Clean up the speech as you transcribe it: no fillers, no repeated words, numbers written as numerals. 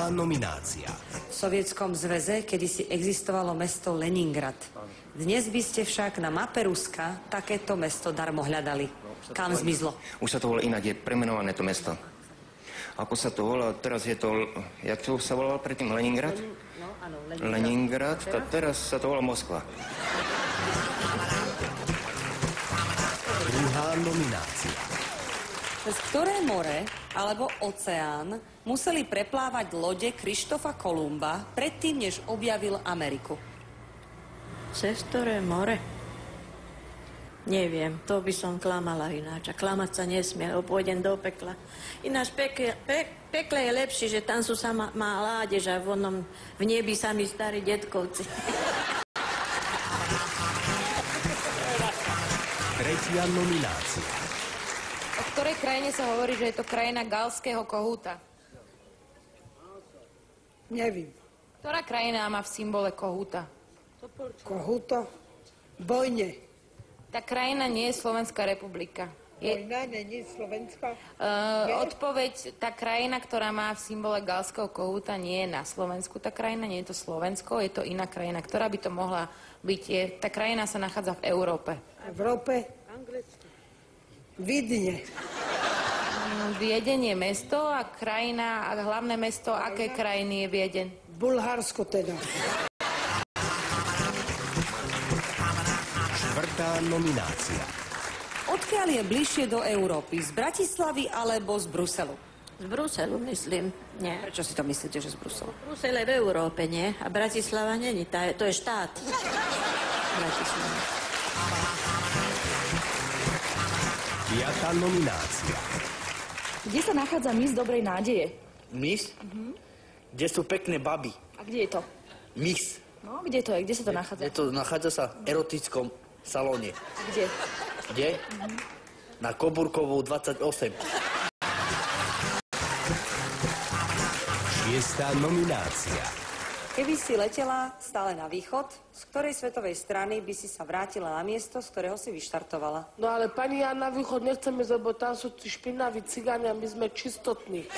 Štvrtá nominácia. V Sovietskom zväze kedysi existovalo mesto Leningrad. Dnes by ste však na mape Ruska takéto mesto darmo hľadali. Kam zmizlo? Už sa to volá inak, je premenované to mesto. Ako sa to volá, teraz je to, jak to sa volalo predtým, Leningrad? No, áno, Leningrad, teraz sa to volá Moskva. Druhá nominácia. Cez ktoré more alebo oceán museli preplávať lode Krištofa Kolumba predtým, než objavil Ameriku? Cez ktoré more? Neviem, to by som klamala ináč. A klamať sa nesmie, lebo pôjdem do pekla. Ináč pekle je lepšie, že tam sú sama ládež a v nebi sami starí detkovci. Tretia nominácia. O ktorej krajine sa hovorí, že je to krajina galského kohúta? Nevím. Ktorá krajina má v symbole kohúta? Kohúto? Bojne. Tá krajina nie je Slovenská republika. Bojna není Slovenska? Odpoveď, tá krajina, ktorá má v symbole galského kohúta, nie je na Slovensku. Tá krajina nie je to Slovensko, je to iná krajina. Ktorá by to mohla byť? Tá krajina sa nachádza v Európe. V Európe? Vidne. Viedeň je mesto a krajina, a hlavné mesto, aké krajiny je Viedeň? Bulharsko teda. Štvrtá nominácia. Odkiaľ je bližšie do Európy? Z Bratislavy alebo z Bruselu? Z Bruselu, myslím. Nie. Prečo si to myslíte, že z Bruselu? Brusel je v Európe, nie? A Bratislava není. To je štát. Bratislava. Piatá nominácia. Kde sa nachádza Miss Dobrej nádeje? Miss? Kde sú pekné baby? A kde je to? Miss. No, kde to je? Kde sa to nachádza? Nachádza sa v erotickom salóne. A kde? Kde? Na Koburkovou 28. Šiestá nominácia. Keby si letela stále na východ, z ktorej svetovej strany by si sa vrátila na miesto, z ktorého si vyštartovala? No ale pani, ja na východ nechcem ísť, lebo tam sú tí špinaví cigáni a my sme čistotní.